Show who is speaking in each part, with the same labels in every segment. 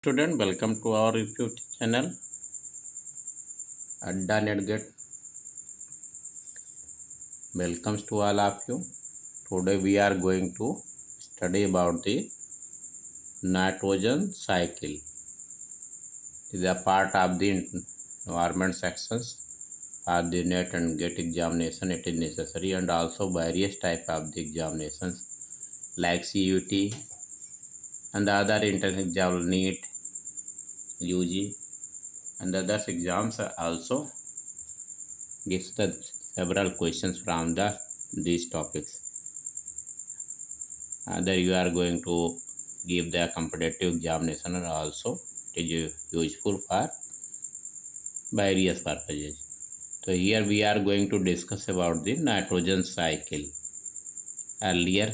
Speaker 1: Student, welcome to our YouTube channel Adda NetGet. Welcomes to all of you. Today we are going to study about the nitrogen cycle. It is a part of the environment sections for the NET and GET examination. It is necessary, and also various type of the examinations like CUT and the other entrance exam, NEET, UG, and the other exams also gives the several questions from these topics. Either you are going to give the competitive examination, or also it is useful for various purposes. So here we are going to discuss about the nitrogen cycle. Earlier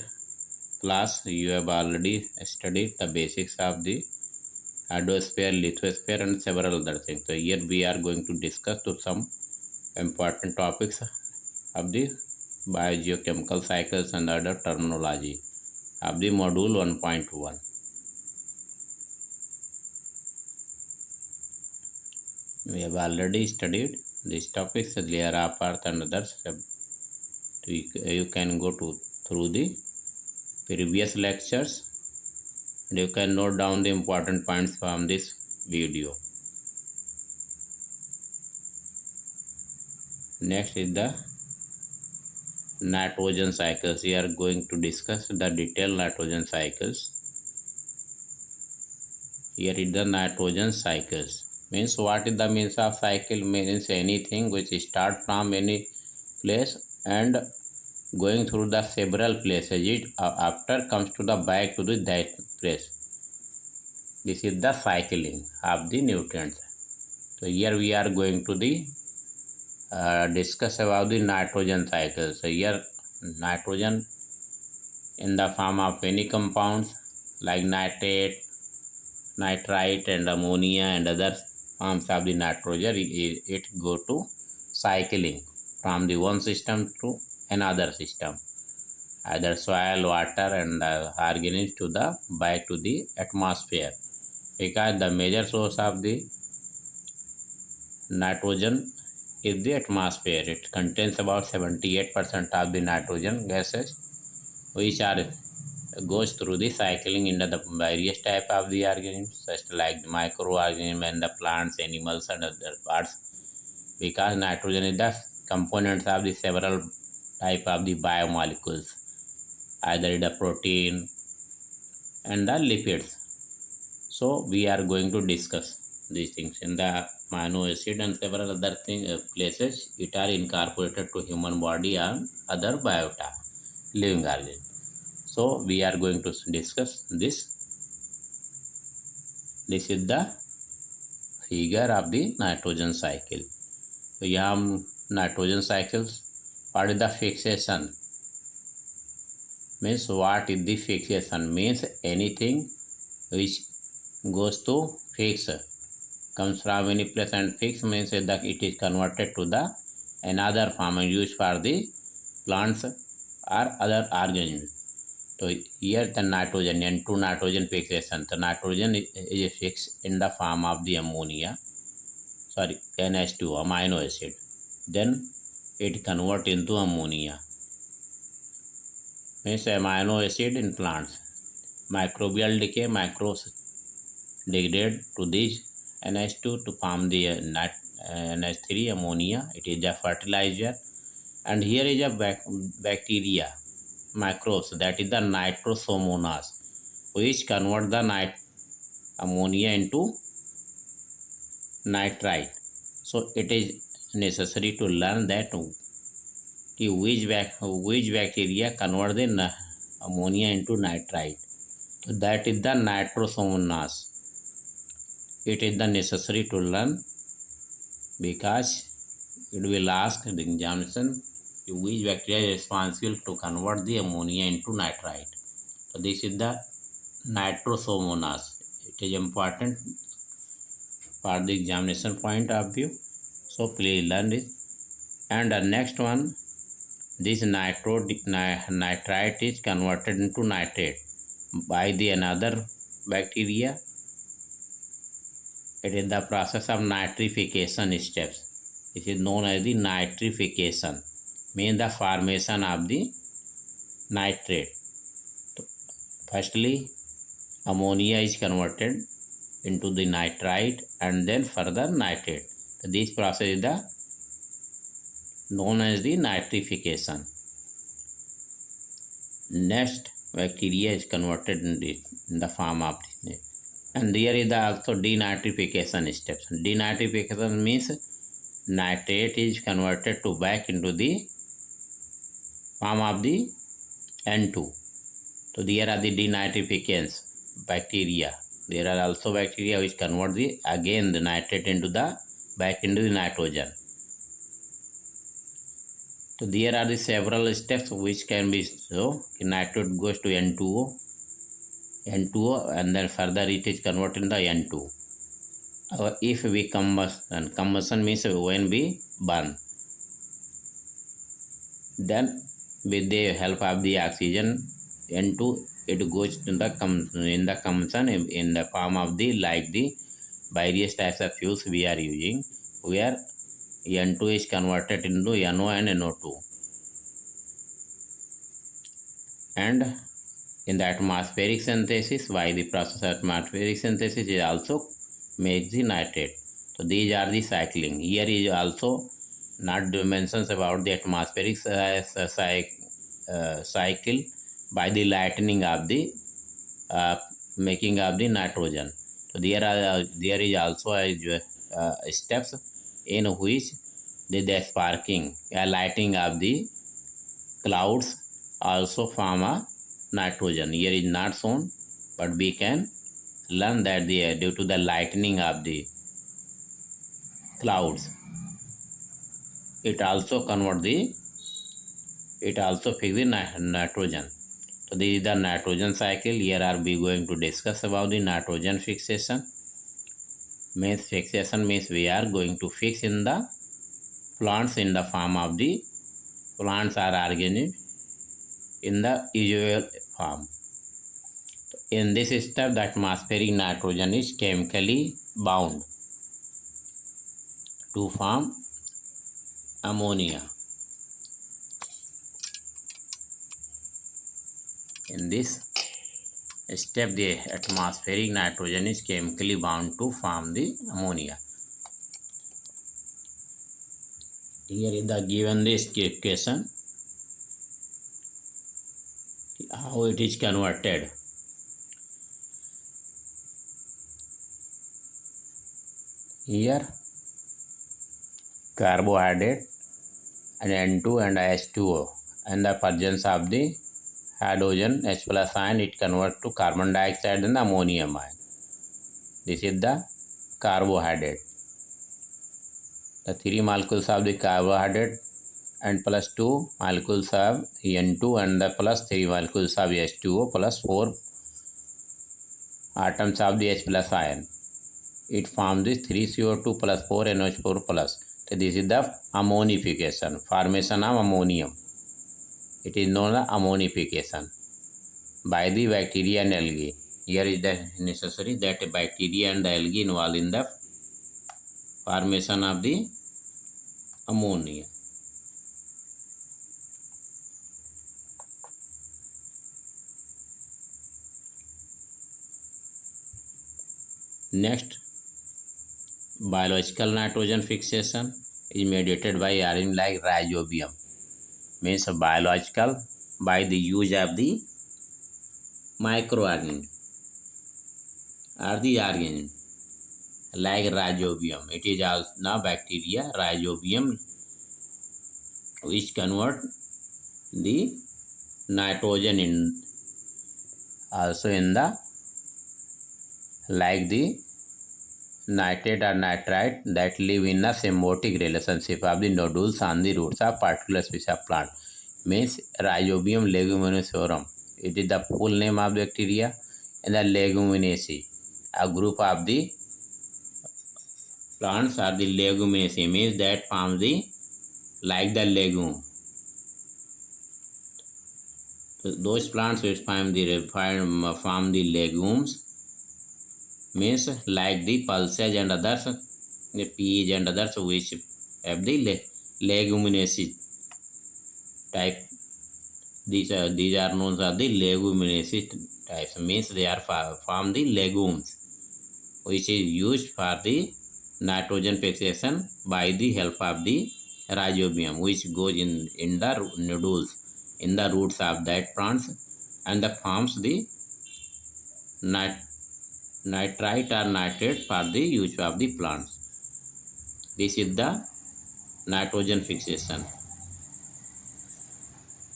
Speaker 1: class you have already studied the basics of the hydrosphere, lithosphere, and several other things. So here we are going to discuss some important topics of the biogeochemical cycles and other terminology of the module 1.1. We have already studied these topics, layer of earth and others. You can go through the previous lectures and you can note down the important points from this video. Next is the nitrogen cycles. We are going to discuss the detailed nitrogen cycles. Here is the nitrogen cycles. Means what is the means of cycle? Means anything which start from any place and going through the several places, it after comes to the back to the that place. This is the cycling of the nutrients. So here we are going to the discuss about the nitrogen cycle. So here nitrogen in the form of any compounds like nitrate, nitrite, and ammonia and other forms of the nitrogen, it go to cycling from the one system to another system, either soil, water, and organisms to the back to the atmosphere, because the major source of the nitrogen is the atmosphere. It contains about 78% of the nitrogen gases, which are goes through the cycling into the various type of the organisms, such like the microorganisms and the plants, animals, and other parts, because nitrogen is the components of the several type of the biomolecules, either the protein and the lipids. So we are going to discuss these things. In the amino acid and several other places, it are incorporated to human body and other biota, living organisms. So we are going to discuss this. This is the figure of the nitrogen cycle. So यहाँ nitrogen cycles. What is the fixation? Means what is the fixation? Means anything which goes to fix, comes from any place and fix, means that it is converted to the another form and used for the plants or other organisms. So here the nitrogen, N2 nitrogen fixation. The nitrogen is fixed in the form of the ammonia, NH2 amino acid. Then it convert into ammonia. Means amino acid in plants. Microbial decay, microbes degrade to this NH2 to form the NH3 ammonia. It is a fertilizer. And here is a bacteria, microbes, that is the nitrosomonas, which convert the ammonia into nitrite. So it is necessary to learn that which bacteria convert the ammonia into nitrite. So that is the nitrosomonas. It is the necessary to learn, because it will ask the examination which bacteria is responsible to convert the ammonia into nitrite. So this is the nitrosomonas. It is important for the examination point of view. So please learn it. And the next one, this nitrite is converted into nitrate by the another bacteria It is the process of nitrification steps. It is known as the nitrification, means the formation of the nitrate. Firstly, ammonia is converted into the nitrite and then further nitrate. So this process is known as the nitrification. Next, bacteria is converted in the form of this. And there is also denitrification steps. Denitrification means nitrate is converted to back into the form of the N2. So there are the denitrificants bacteria. There are also bacteria which convert the nitrate into the back into the nitrogen. So there are the several steps which can be so nitrate goes to N2O, and then further it is converted in the N2. If we combustion means when we burn, then with the help of the oxygen N2, it goes to the combustion in the form of the various types of fuels we are using, where N2 is converted into NO and NO2. And in the atmospheric synthesis, by the process of atmospheric synthesis, it also makes the nitrate. So these are the cycling. Here is also not dimensions about the atmospheric cycle by the lightening of the making of the nitrogen. So there is also steps in which the sparking, lighting of the clouds also form a nitrogen. Here is not shown, but we can learn that due to the lightening of the clouds, it also fix the nitrogen. So this is the nitrogen cycle. Here are we going to discuss about the nitrogen fixation. Fixation means we are going to fix in the plants in the form of the plants or organisms in the usual form. In this step, the atmospheric nitrogen is chemically bound to form ammonia. In this step, the atmospheric nitrogen is chemically bound to form the ammonia. Here is the given this equation, how it is converted. Here carbohydrate and N2 and H2O, and the presence of the hydrogen H plus ion, it converts to carbon dioxide and ammonium ion. This is the carbohydrate. The 3 molecules of the carbohydrate and plus 2 molecules of N2 and the plus 3 molecules of H2O plus 4 atoms of the H plus ion. It forms this 3CO2 plus 4 NH4 plus. So this is the ammonification, formation of ammonium. It is known as ammonification by the bacteria and algae. Here is the necessary that bacteria and the algae involved in the formation of the ammonia. Next, biological nitrogen fixation is mediated by iron like rhizobium. Means biological by the use of the microorganism or the organism like rhizobium. It is also now bacteria rhizobium which convert the nitrogen in also in the like the nitrate or nitrite that live in a symbiotic relationship of the nodules on the roots of particular species of plant. Means Rhizobium leguminosarum. It is the full name of bacteria, and the Leguminosae, a group of the plants are the Leguminosae, means that form the like the legume. So those plants which form the legumes means like the pulses and others, the peas and others which have the leguminous type. These are known as the leguminous types. Means they are from the legumes, which is used for the nitrogen fixation by the help of the rhizobium, which goes in the nodules in the roots of that plants and the forms the nitrite or nitrate for the use of the plants. This is the nitrogen fixation.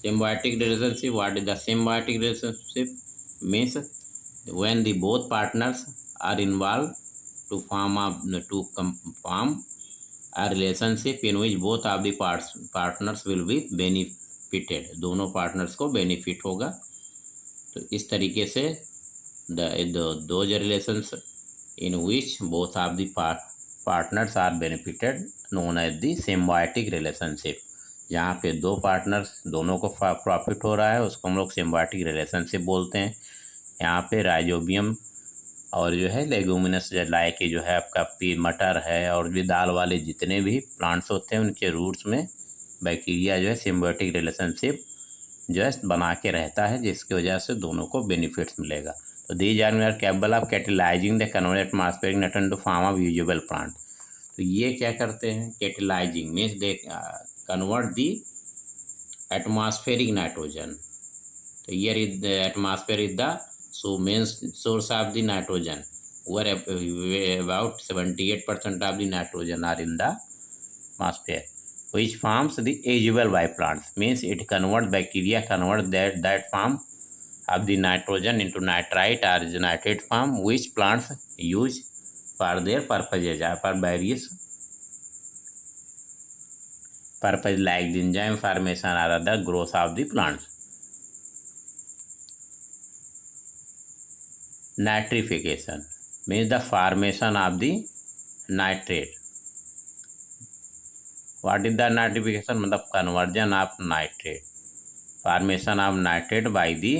Speaker 1: Symbiotic relationship. What is the symbiotic relationship? Means when the both partners are involved to form a relationship in which both of the partners will be benefited. दोनों partners को benefit होगा. तो इस तरीके से those relations in which both of the partners are benefited known as the symbiotic relationship. जहाँ पे दो पार्टनर्स दोनों को प्रॉफिट हो रहा है उसको हम लोग सिम्बायोटिक रिलेशनशिप बोलते हैं. यहाँ पे राइजोबियम और जो है लेगुमिनस लाइक के जो है आपका मटर है और भी दाल वाले जितने भी प्लांट्स होते हैं उनके रूट्स में बैक्टीरिया जो है सिम्बायोटिक रिलेशनशिप जो है बना के रहता है, जिसकी वजह से दोनों को बेनिफिट्स मिलेगा. तो these are capable of catalysing the convert atmospheric nitrogen to form of usable plant. तो ये क्या करते हैं? Catalysing means they convert the atmospheric nitrogen. तो here is the atmosphere is the main source of the nitrogen, where about 78% of the nitrogen are in the atmosphere, which forms the usable by plants. Means it bacteria convert that form of the nitrogen into nitrite or nitrate form, which plants use for their purposes, for various purpose like the enzyme formation or other growth of the plants. Nitrification means the formation of the nitrate. What is the nitrification? मतलब conversion of nitrate, formation of nitrate by the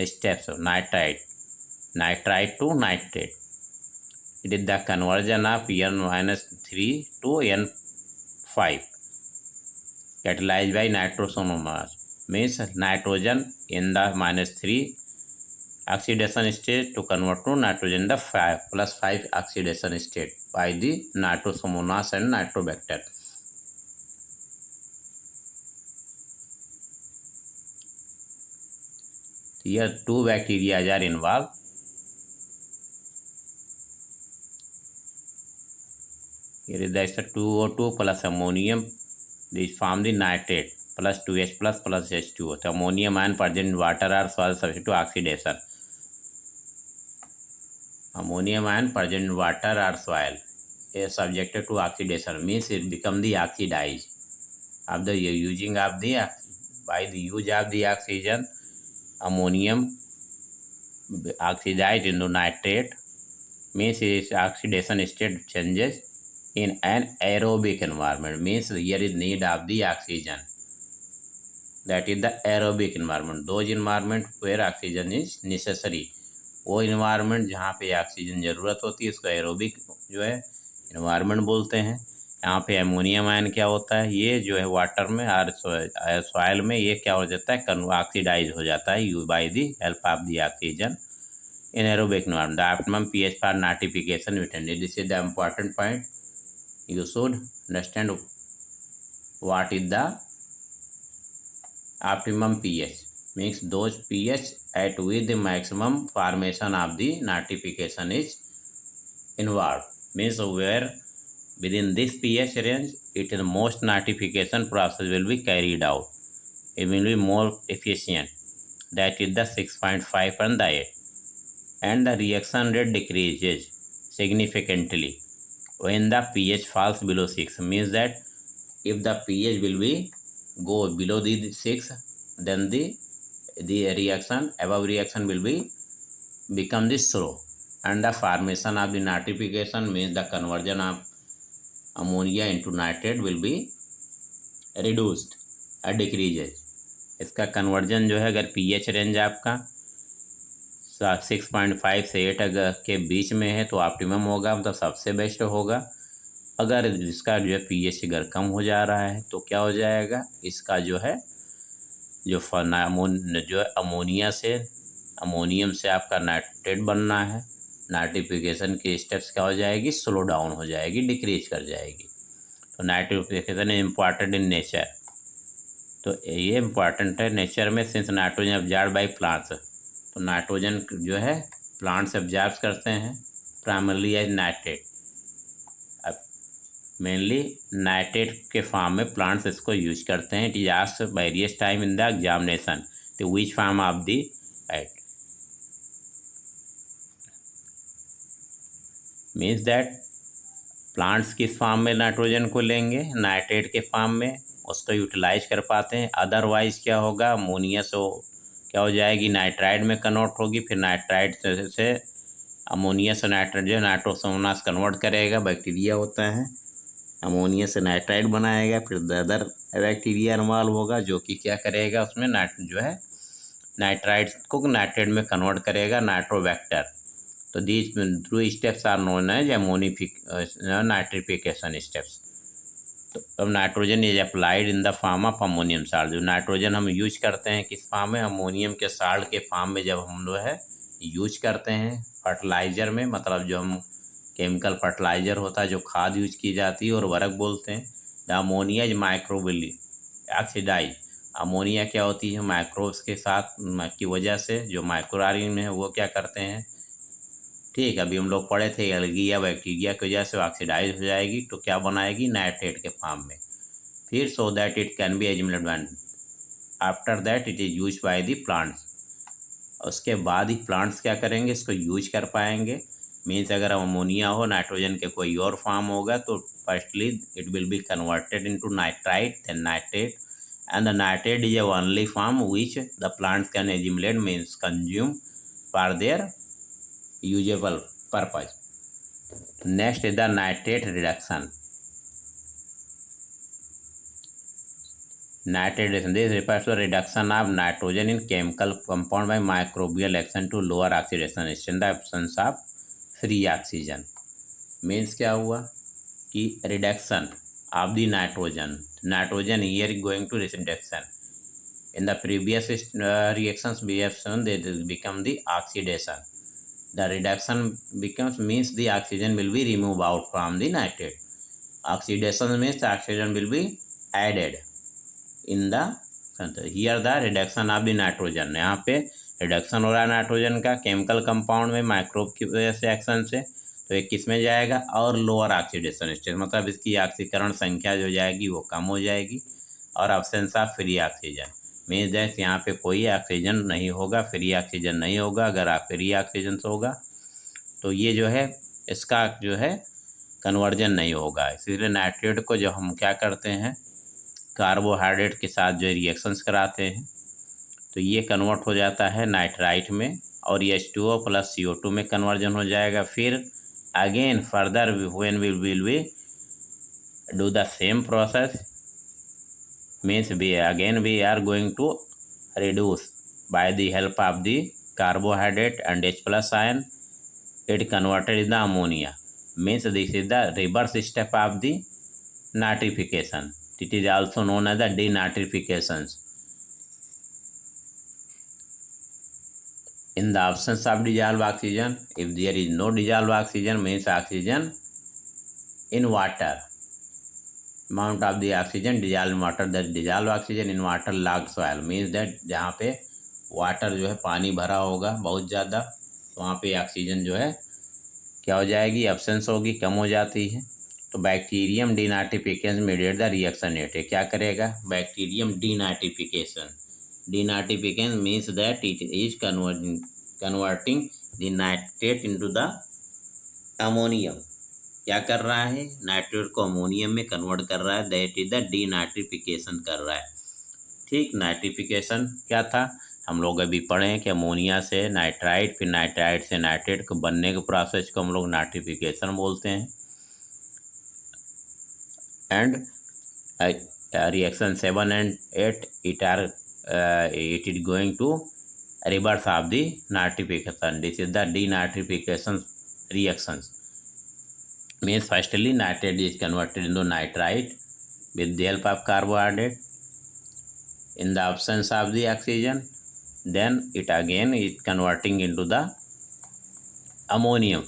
Speaker 1: steps of nitrite to nitrate. It is the conversion of N-3 to N5 catalyzed by nitrosomonas. Means nitrogen in the -3 oxidation state to convert to nitrogen in the 5+ oxidation state by the nitrosomonas and nitrobacter. Here two bacteria are involved. Here is the 2O2 plus ammonium. This form the nitrate plus 2H plus H2O. The ammonium ion present in water or soil subject to oxidation. Ammonium ion present in water or soil is subjected to oxidation, means it become the oxidized of the using of the by the use of the oxygen. Ammonium oxidized into nitrate, means its oxidation state changes in an aerobic environment. Means here is need of the oxygen, that is the aerobic environment. Those environment where oxygen is necessary, वो environment जहाँ पे oxygen ज़रूरत होती है उसको aerobic जो है environment बोलते हैं. यहाँ पे अमोनियम आयन क्या होता है? ये जो है वाटर में और सॉइल में ये क्या हो जाता है? ऑक्सीडाइज हो जाता है by the help of the oxygen in aerobic environment. The optimum pH for nitrification within. This is the important point. You should understand what is the optimum pH. Means those pH at which the maximum formation of the nitrification is involved. Means where within this pH range it is most nitrification process will be carried out. It will be more efficient. That is the 6.5 and the 8. And the reaction rate decreases significantly when the pH falls below 6. Means that if the pH will be go below the 6, then the reaction above reaction will be become this slow, and the formation of the nitrification means the conversion of ammonia into nitrate will be reduced or decreases. इसका conversion जो है अगर pH range आपका 6.5 से 8 अगर के बीच में है तो ऑप्टिमम होगा, मतलब सबसे बेस्ट होगा। अगर इसका जो है पीएच अगर कम हो जा रहा है तो क्या हो जाएगा, इसका जो है जो जो है अमोनियम से आपका नाइट्रेट बनना है, नाइट्रिफिकेशन की स्टेप्स क्या हो जाएगी, स्लो डाउन हो जाएगी, डिक्रीज कर जाएगी। तो nitrification is important in nature, तो ये इम्पॉर्टेंट है नेचर में, since nitrogen absorbed by plants. तो नाइट्रोजन जो है प्लांट्स अब्जॉर्ब करते हैं प्राइमरली एज नाइट्रेट। अब मेनली नाइट्रेट के फॉर्म में प्लांट्स इसको यूज करते हैं। It is asked various time in the examination तो which form of the at means that plants किस फॉर्म में नाइट्रोजन को लेंगे, नाइट्रेट के फॉर्म में उसको यूटिलाइज कर पाते हैं। अदरवाइज क्या होगा, अमोनिया से क्या हो जाएगी, नाइट्राइड में कन्वर्ट होगी, फिर नाइट्राइड से अमोनिया से नाइट्राइड जो नाइट्रोसोमोनास कन्वर्ट करेगा, बैक्टीरिया होता है, अमोनिया से नाइट्राइड बनाएगा, फिर अदर बैक्टीरिया इन्वॉल्व होगा जो कि क्या करेगा, उसमें जो है नाइट्राइड को नाइट्रेट में कन्वर्ट करेगा, नाइट्रोवेक्टर। तो these through steps are known as nitrification steps. तो अब nitrogen is applied in the form of ammonium salt. जो नाइट्रोजन हम यूज करते हैं किस फॉर्म में, अमोनियम के साल्ट के फॉर्म में जब हम लोग है यूज करते हैं फर्टिलाइजर में, मतलब जो हम केमिकल फर्टिलाइजर होता है जो खाद यूज की जाती है और उर्वरक बोलते हैं। The ammonia is microbially oxidize. Ammonia क्या होती है, माइक्रोब्स के साथ की वजह से जो माइक्रो ऑर्गेनिज्म है वो क्या करते हैं, ठीक, अभी हम लोग पढ़े थे एल्गी या बैक्टीरिया की वजह से ऑक्सीडाइज हो जाएगी तो क्या बनाएगी, नाइट्रेट के फॉर्म में। फिर so that it can be assumed after that it is use by the plants. उसके बाद ही प्लांट्स क्या करेंगे, इसको यूज कर पाएंगे। मीन्स अगर अमोनिया हो, नाइट्रोजन के कोई और फॉर्म होगा तो firstly it will be converted into nitrite, then nitrate, and the nitrate is a only form which the plants can accumulate means consume for their usable purpose. Next is the nitrate reduction. Nitrate reduction, this refers to reduction of nitrogen in chemical compound by microbial action to lower oxidation in the absence of free oxygen. Means क्या हुआ कि reduction of the nitrogen here is going to reduction. In the previous reactions we have shown that it become the oxidation. The reduction becomes means the oxygen will be removed out from the nitrate. Oxidation means oxygen will be added in the center. Here the reduction of the nitrogen, यहाँ पे reduction हो रहा है nitrogen का chemical compound में microbe की वजह से एक्शन से, तो ये किस में जाएगा, और लोअर ऑक्सीडेशन स्टेज, मतलब इसकी ऑक्सीकरण संख्या जो जाएगी वो कम हो जाएगी, और absence of free oxygen means that यहाँ पे कोई ऑक्सीजन नहीं होगा, फ्री ऑक्सीजन नहीं होगा। अगर आप फ्री ऑक्सीजन से होगा तो ये जो है इसका जो है कन्वर्जन नहीं होगा। इसीलिए नाइट्रेट को जो हम क्या करते हैं कार्बोहाइड्रेट के साथ जो रिएक्शंस कराते हैं तो ये कन्वर्ट हो जाता है नाइट्राइट में, और ये H2O प्लस CO2 में कन्वर्जन हो जाएगा। फिर again further when we will be do the same process means we are going to reduce by the help of the carbohydrate and H plus ion, it converted in the ammonia, means this is the reverse step of the nitrification. It is also known as the denitrification. In the absence of dissolved oxygen, if there is no dissolved oxygen means oxygen in water, amount of the oxygen dissolved in water, that dissolved oxygen in water logged soil means that जहाँ पे water जो है पानी भरा होगा बहुत ज़्यादा तो वहाँ पे ऑक्सीजन जो है क्या हो जाएगी, एब्सेंस होगी, कम हो जाती है। तो bacterium denitrification mediate the reaction rate, क्या करेगा, bacterium denitrification means that it is converting the nitrate into the ammonium, क्या कर रहा है, नाइट्रेट को अमोनियम में कन्वर्ट कर रहा है, दैट इज द डीनाइट्रिफिकेशन कर रहा है। ठीक, नाइट्रिफिकेशन क्या था, हम लोग अभी पढ़े हैं कि अमोनिया से नाइट्राइट, फिर नाइट्राइट से नाइट्रेट को बनने के प्रोसेस को हम लोग नाइट्रिफिकेशन बोलते हैं। And reaction 7 and 8 it is going to reverse of the nitrification. This is the denitrification reactions. Means firstly nitrate is converted into nitrite with the help of carbohydrate in the absence of the oxygen. Then it again is converting into the ammonium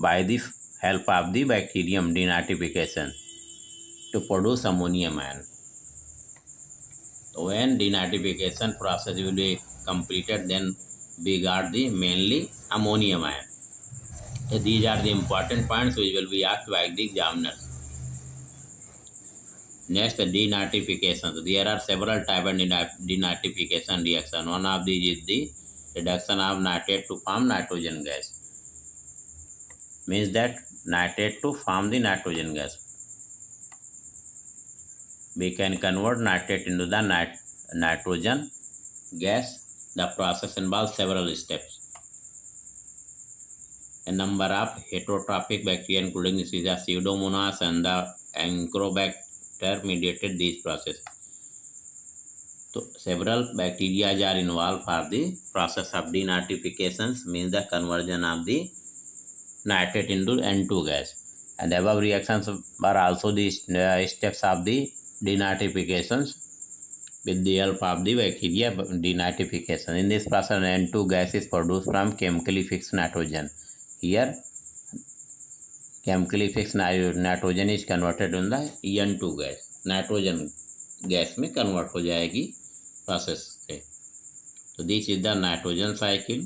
Speaker 1: by the help of the bacterium denitrification to produce ammonium ion. So when denitrification process will be completed, then we got the mainly ammonium ion. So these are the important points which will be asked by the examiners. Next, denitrification. So there are several types of denitrification reaction. One of these is the reduction of nitrate to form nitrogen gas. Means that nitrate to form the nitrogen gas. We can convert nitrate into the nitrogen gas. The process involves several steps. A number of heterotrophic bacteria, including the Pseudomonas and the Enterobacter, mediated this process. So several bacteria are involved for the process of denitrification, means the conversion of the nitrate into N2 gas. And the above reactions are also the steps of the denitrifications with the help of the bacteria denitrification. In this process, N2 gas is produced from chemically fixed nitrogen. Here, chemically fixed nitrogen is converted in the N2 gas. Nitrogen gas में convert हो जाएगी process से. तो this is the nitrogen cycle.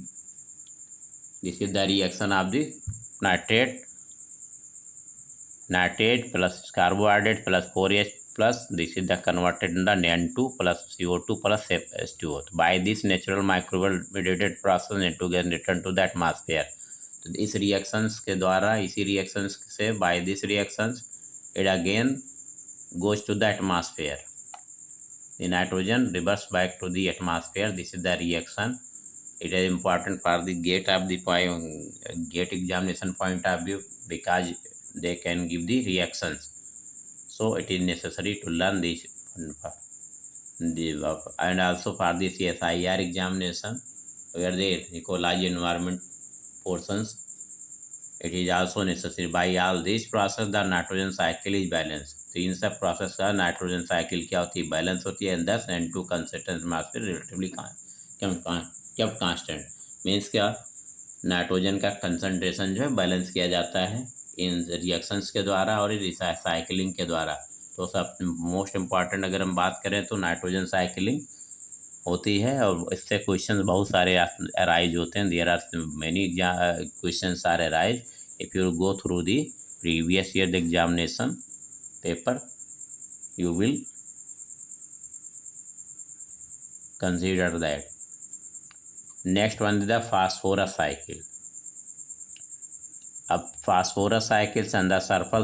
Speaker 1: This is the reaction of the nitrate plus carbohydrate plus 4H plus. This is the converted in the N2 plus CO2 plus H2O. By this natural microbial mediated process, N2 gas return to the atmosphere. तो इस reactions के द्वारा, इसी reactions से, by this reactions it again goes to the atmosphere. The nitrogen reverts back to the atmosphere. This is the reaction. It is important for the gate of the gate examination point of view, because they can give the reactions. So it is necessary to learn this. And also for the CSIR examination, where the ecology environment portions, it is also necessary. By all this process, the nitrogen cycle is balanced. तो इन सब process का nitrogen cycle क्या होती है, balance होती है. दस N2 consistent मास पे रिलेटिवली केवल कांस्टेंट. मीन्स क्या, नाइट्रोजन का कंसंट्रेशन जो है बैलेंस किया जाता है इन रिएक्शंस के द्वारा और साइकिलिंग के द्वारा. तो सब मोस्ट इम्पॉर्टेंट अगर हम बात करें तो नाइट्रोजन साइकिलिंग होती है, और इससे क्वेश्चन बहुत सारे अराइज होते हैं. There are many questions are arise if you go through the previous year examination paper. You will consider that. Next one is the phosphorus cycle. अब phosphorus cycles and the sulfur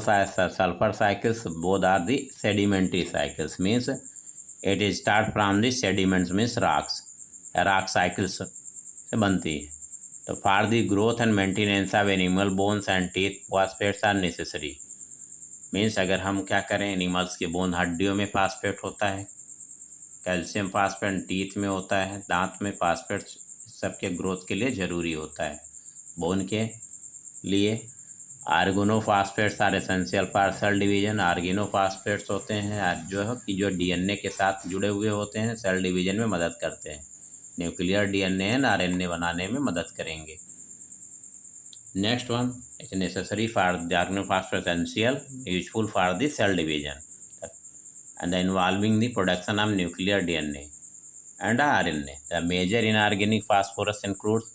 Speaker 1: cycles both are the sedimentary cycles. Means it is start from the sediments, means rocks. Rock cycles से बनती है. तो for the growth and maintenance of animal bones and teeth, phosphates are necessary. Means अगर हम क्या करें, animals के bone हड्डियों में फास्फेट होता है, कैल्शियम फास्फेट टीथ में होता है, दांत में फास्फेट सबके ग्रोथ के लिए ज़रूरी होता है. बोन के लिए organophosphates are essential for cell division. Organophosphates होते हैं जो डीएनए के साथ जुड़े हुए होते हैं, सेल डिवीजन में मदद करते हैं. न्यूक्लियर डीएनए एंड आरएनए बनाने में मदद करेंगे. Next one is necessary for the organophosphates, essential, useful for the cell division, and involving the production of nuclear DNA and RNA. The major inorganic phosphorus includes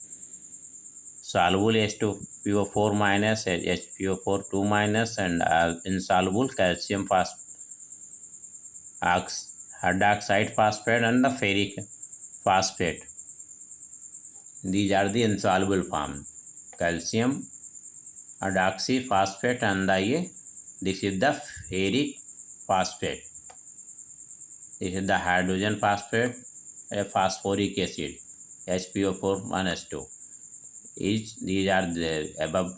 Speaker 1: soluble H2PO4 minus, HPO4 2 minus, and insoluble calcium hydroxide phosphate and the ferric phosphate. These are the insoluble form. Calcium hydroxyphosphate and this is the ferric phosphate. This is the hydrogen phosphate, a phosphoric acid, HPO4 minus 2. These are the above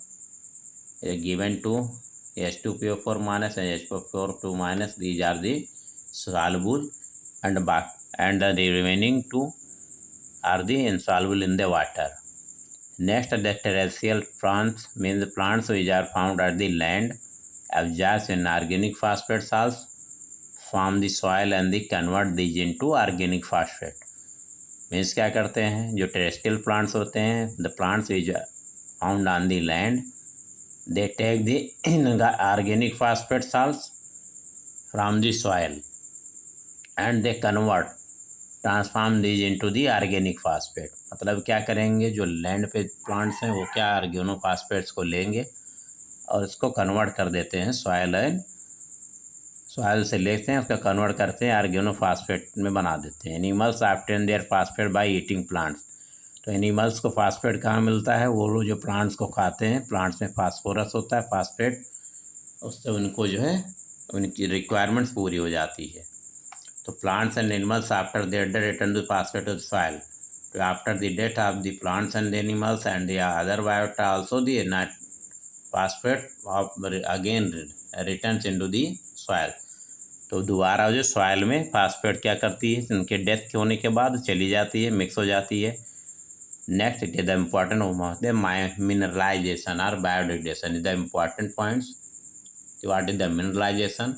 Speaker 1: given to H2PO4 minus and HPO4 2 minus. These are the soluble and the remaining two are the insoluble in the water. Next, the terrestrial plants means plants which are found at the land absorbs inorganic phosphate salts from the soil and they convert these into organic phosphate. Means क्या करते हैं, जो terrestrial plants होते हैं, the plants which found on the land, they take the organic phosphate salts from the soil and they convert transform these into the organic phosphate. मतलब क्या करेंगे, जो लैंड पे प्लांट्स हैं वो क्या ऑर्गेनो फॉस्फेट्स को लेंगे और इसको कन्वर्ट कर देते हैं सॉइल से लेते हैं, उसका कन्वर्ट करते हैं ऑर्गेनो फास्फेट में बना देते हैं. Animals obtain their phosphate by eating plants. तो एनिमल्स को फास्फेट कहाँ मिलता है, वो लोग जो प्लांट्स को खाते हैं, प्लांट्स में फास्फोरस होता है, फास्फेट, उससे उनको जो है उनकी रिक्वायरमेंट्स पूरी हो जाती है. तो plants and animals after their death return to phosphate of soil. तो after the death of the plants and animals and the other biota also the phosphate again returns into the soil. तो दोबारा जो soil में phosphate क्या करती है, उनके death होने के बाद चली जाती है, मिक्स हो जाती है. Next it is the important the mineralization और biodegradation is the important points. What is the mineralization?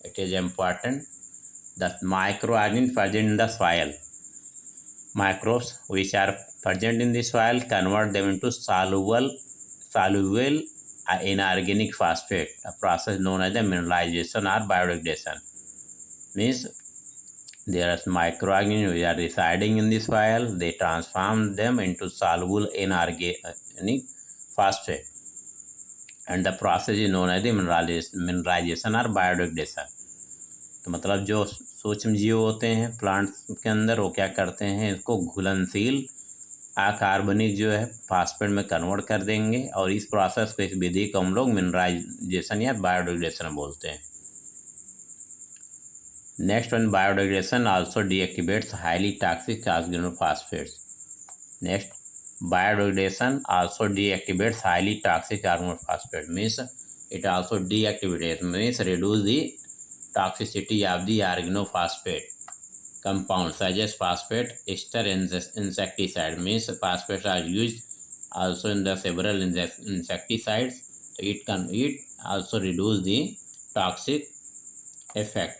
Speaker 1: It is important the microorganisms present in the soil. Microbes which are present in the soil convert them into soluble inorganic phosphate, a process known as the mineralization or biodegradation. Means there are microorganisms which are residing in the soil, they transform them into soluble inorganic phosphate, and the process is known as the mineralization or biodegradation. तो मतलब जो सूक्ष्म जीव होते हैं plants के अंदर, वो क्या करते हैं, इसको घुलनशील अकार्बनिक जो है फास्फेट में कन्वर्ट कर देंगे, और इस प्रोसेस को, इस विधि को हम लोग मिनरलाइजेशन या बायोडिग्रेडेशन बोलते हैं. Next one, biodegradation also deactivates highly toxic organophosphates. Next, biodegradation also deactivates highly toxic organophosphate. Means it also deactivates means reduce the toxicity of the organophosphate compounds such as phosphate ester insecticide. Means phosphates are used also in the several insecticides. It also reduce the toxic effect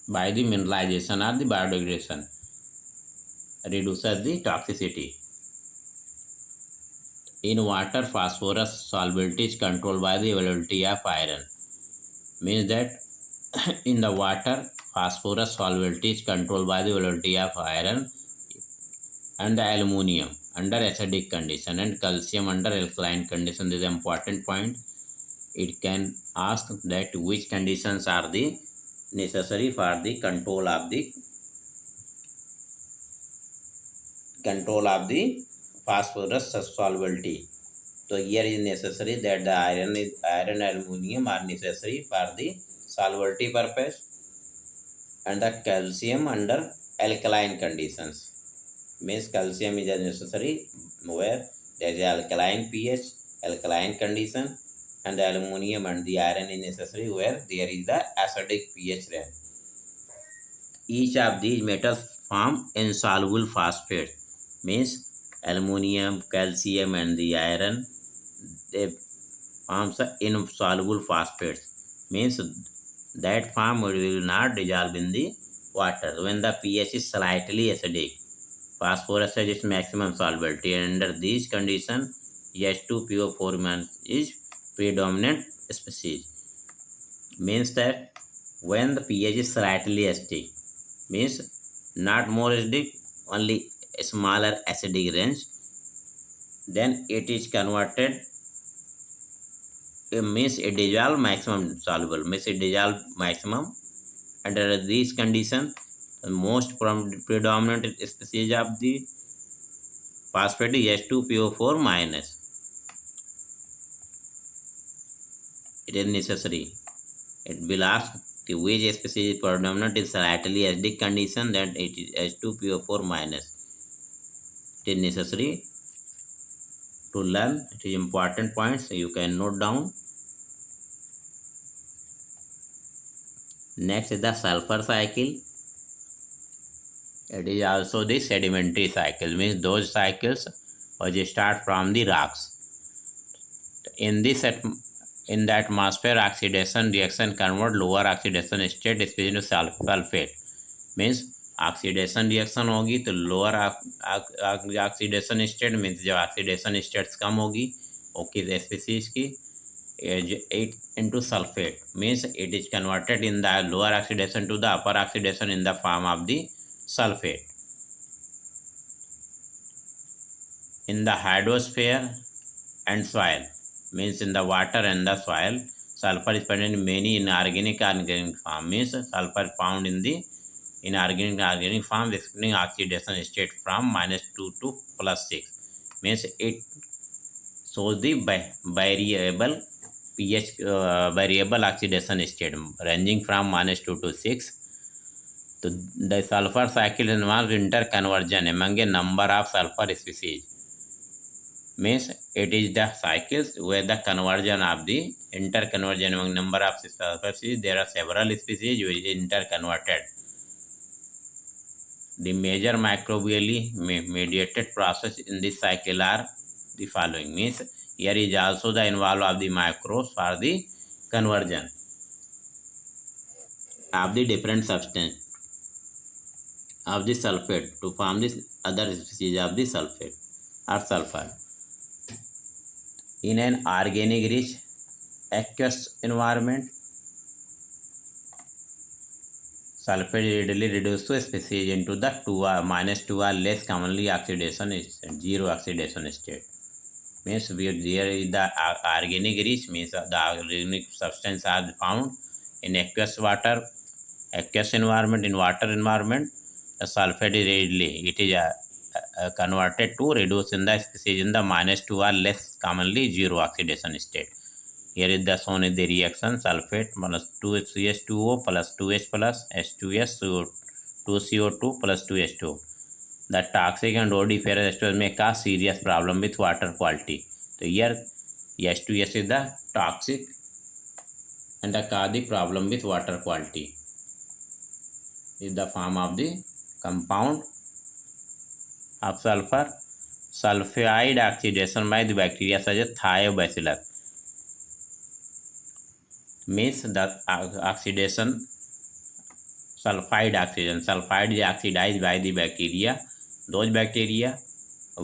Speaker 1: by the mineralization or the biodegradation, reduces the toxicity. In water, phosphorus solubility is controlled by the availability of iron. Means that in the water, phosphorus solubility is controlled by the availability of iron and the aluminum under acidic condition and calcium under alkaline condition. This is an important point. It can ask that which conditions are the necessary for the control of the phosphorus solubility. So here is necessary that the iron and aluminum are necessary for the solubility purpose, and the calcium under alkaline conditions. Means calcium is necessary where there is alkaline pH, alkaline condition, and the aluminum and the iron is necessary where there is the acidic pH range. Each of these metals form insoluble phosphate. Means aluminum, calcium, and the iron, they forms insoluble phosphates. Means that form will not dissolve in the water when the pH is slightly acidic. Phosphorus has its maximum solubility, and under these conditions H2PO4 is predominant species. Means that when the pH is slightly acidic, means not more acidic, only a smaller acidic range, then it is converted. It means it dissolve maximum soluble, means it dissolve maximum. Under these conditions, the most predominant species of the phosphate is H2PO4 minus. It is necessary. It will ask which species is predominant in slightly acidic condition, then it is H2PO4 minus. It is necessary to learn. It is important points, you can note down. Next is the sulfur cycle. It is also the sedimentary cycle, means those cycles which start from the rocks. In the atmosphere, oxidation reaction convert lower oxidation state species into sulfate. Means oxidation reaction होगी तो lower oxidation state means जब oxidation states कम होगी okay species की 8 into sulfate means it is converted in the lower oxidation to the upper oxidation in the form of the sulfate. In the hydrosphere and soil means in the water and the soil, sulfur is present in many inorganic organic form, means sulfur found in the inorganic form explaining oxidation state from -2 to +6, means it shows the variable pH variable oxidation state ranging from -2 to 6. So the sulfur cycle involves interconversion among a number of sulfur species, means it is the cycles where the conversion of the interconversion among number of sulfur species. There are several species which is interconverted. The major microbially mediated process in this cycle are the following, means here is also the involved of the microbes for the conversion of the different substance of the sulfate to form this other species of the sulfate or sulfur. In an organic rich aqueous environment, sulfate is readily reduced to species into the -2 or less commonly oxidation is 0 oxidation state. Means there is the organic rich, means the organic substance are found in aqueous water, aqueous environment. In water environment, the sulfate is readily converted to reduce in the species in the -2 or less commonly 0 oxidation state. Here is the shown in the reaction sulfate minus 2CH2O plus 2H plus H2S 2CO2 plus 2H2O. The toxic and odoriferous H2S may cause serious problem with water quality. So here H2S is the toxic and the cause the problem with water quality. Is the form of the compound of sulfur. Sulfide oxidation by the bacteria such as Thiobacillus, means the oxidation sulfide oxidation. Sulfide is oxidized by the bacteria. Those bacteria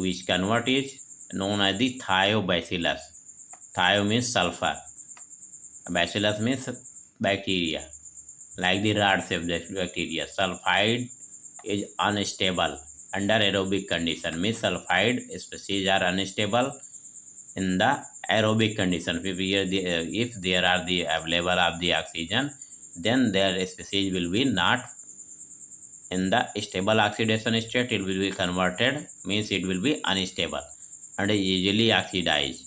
Speaker 1: which convert is known as the Thiobacillus. Thio means sulfur, bacillus means bacteria, like the rod shaped bacteria. Sulfide is unstable under aerobic condition, means sulfide species are unstable in the aerobic condition. If there are the available of the oxygen, then their species will be not in the stable oxidation state. It will be converted, means it will be unstable and easily oxidized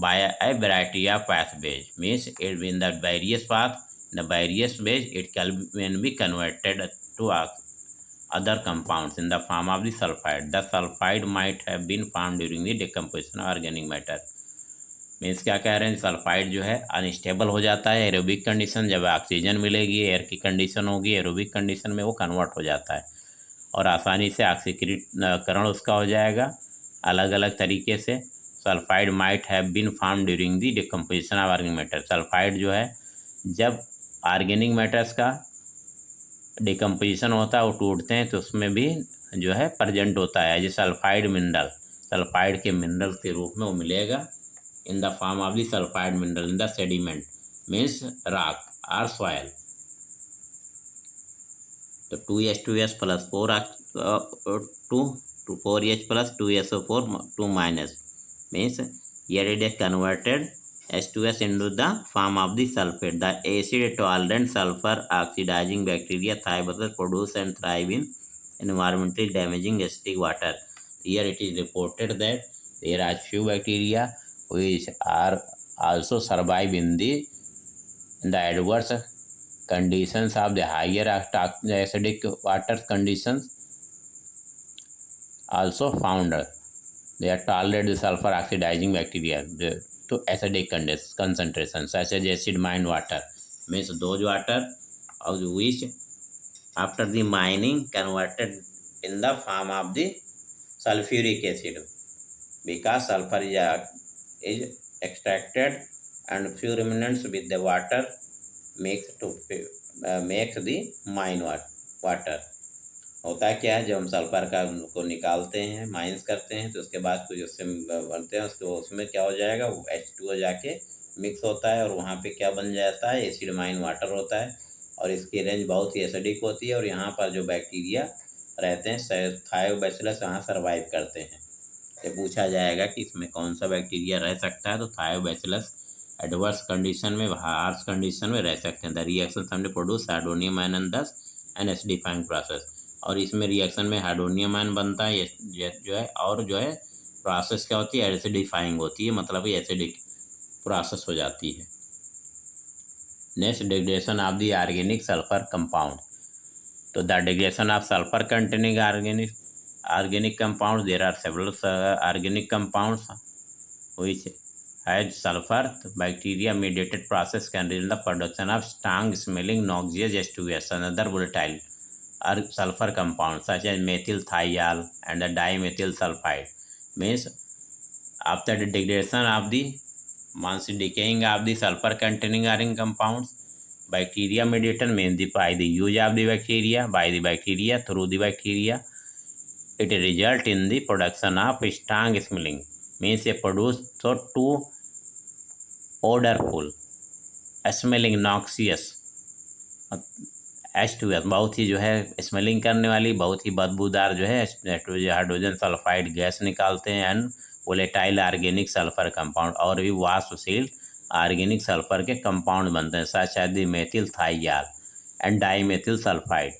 Speaker 1: by a variety of pathways, means it in the various path. In the various ways it can be converted to other compounds in the form of the sulfide. The sulfide might have been formed during the decomposition of organic matter. Means क्या कह रहे हैं, sulphide जो है unstable हो जाता है aerobic condition. जब ऑक्सीजन मिलेगी, एयर की कंडीशन होगी, एरोबिक कंडीशन में वो कन्वर्ट हो जाता है और आसानी से ऑक्सीकरण उसका हो जाएगा अलग अलग तरीके से. Sulphide might have been form during the decomposition of organic matter. Sulphide जो है जब ऑर्गेनिक मैटर्स का डिकम्पोजिशन होता है, वो टूटते हैं, तो उसमें भी जो है प्रेजेंट होता है एज सल्फाइड मिनरल. सल्फाइड के मिनरल के रूप में वो मिलेगा in the form of the sulfide mineral in the sediment, means rock or soil. So 2H2S plus 4H plus 2SO4 2 minus, means here it is converted H2S into the form of the sulfate. The acid tolerant sulfur oxidizing bacteria Thiobacillus produce and thrive in environmentally damaging acidic water. Here it is reported that there are few bacteria which are also survive in the adverse conditions of the higher acidic water conditions. Also found they are tolerate the sulfur oxidizing bacteria to acidic concentrations such as acid mine water, means those water of which after the mining converted in the form of the sulfuric acid, because sulfur is extracted and few remnants with the water makes the mine water. होता क्या है, जब हम sulphur को निकालते हैं, mines करते हैं, तो उसके बाद कुछ उससे बनते हैं, उसमें क्या हो जाएगा, वो H2O जाके मिक्स होता है और वहाँ पे क्या बन जाता है, एसिड माइन वाटर होता है। और इसकी रेंज बहुत ही एसिडिक होती है और यहाँ पर जो बैक्टीरिया रहते हैं थायोबैसिलस यहाँ सर्वाइव करते हैं। ये पूछा जाएगा कि इसमें कौन सा बैक्टीरिया रह सकता है, तो थायोबैसिलस एडवर्स कंडीशन में, हार्श कंडीशन में रह सकते हैं। द रिएक्शन हमने प्रोड्यूस हाइड्रोनियम आयन एंड दस एन एसिडिफाइंग प्रोसेस, और इसमें रिएक्शन में हाइड्रोनियम आयन बनता है जो है, और जो है प्रोसेस क्या होती है, एसिडिफाइंग होती है, मतलब ये एसिडिक प्रोसेस हो जाती है। Next, degradation of the organic sulphur compound. तो the degradation of sulphur containing organic compounds, there are several organic compounds which has sulfur. Bacteria mediated process can result in the production of strong smelling noxious H2S and other volatile or sulfur compounds such as methyl thiol and the dimethyl sulfide. Means after the degradation of the decaying of the sulfur containing organic compounds, bacteria mediated means by the use of the bacteria through the bacteria, it result in the production of strong smelling, means it produce so too odorful smelling noxious H2S, बहुत ही जो है smelling करने वाली, बहुत ही बदबूदार जो है hydrogen sulphide gas निकालते हैं, and volatile organic sulphur compound, और भी वाष्पशील ऑर्गेनिक सल्फर के कंपाउंड बनते हैं such as the methyl thiol and dimethyl sulphide.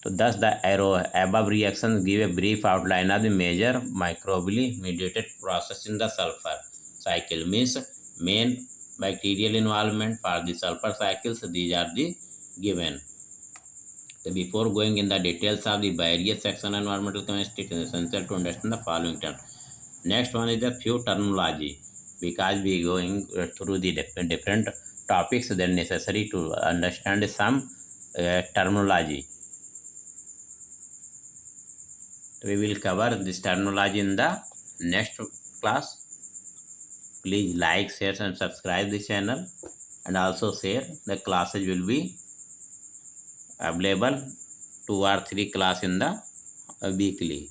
Speaker 1: तो thus the above reactions give a brief outline of the major microbially mediated process in the sulfur cycle, means main bacterial involvement for the sulfur cycles, these are the given. So before going in the details of the various section of environmental chemistry, it is essential to understand the following terms. Next one is the few terminology, because we going through the different topics, then necessary to understand some terminology. We will cover this terminology in the next class. Please like, share and subscribe the channel, and also share. The classes will be available 2 or 3 class in the weekly,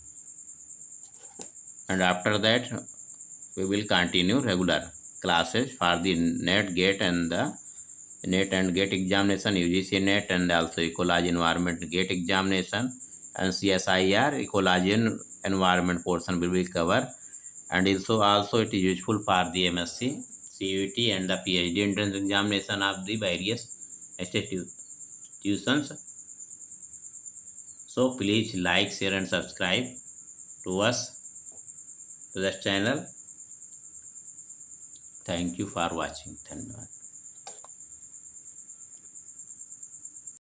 Speaker 1: and after that we will continue regular classes for the NET GATE and the NET and GATE examination, UGC NET, and also ecology environment GATE examination, and CSIR ecology environment portion will be covered. And also it is useful for the MSc, CUT and the PhD entrance examination of the various institutions. So please like, share and subscribe to us, to this channel. Thank you for watching. धन्यवाद।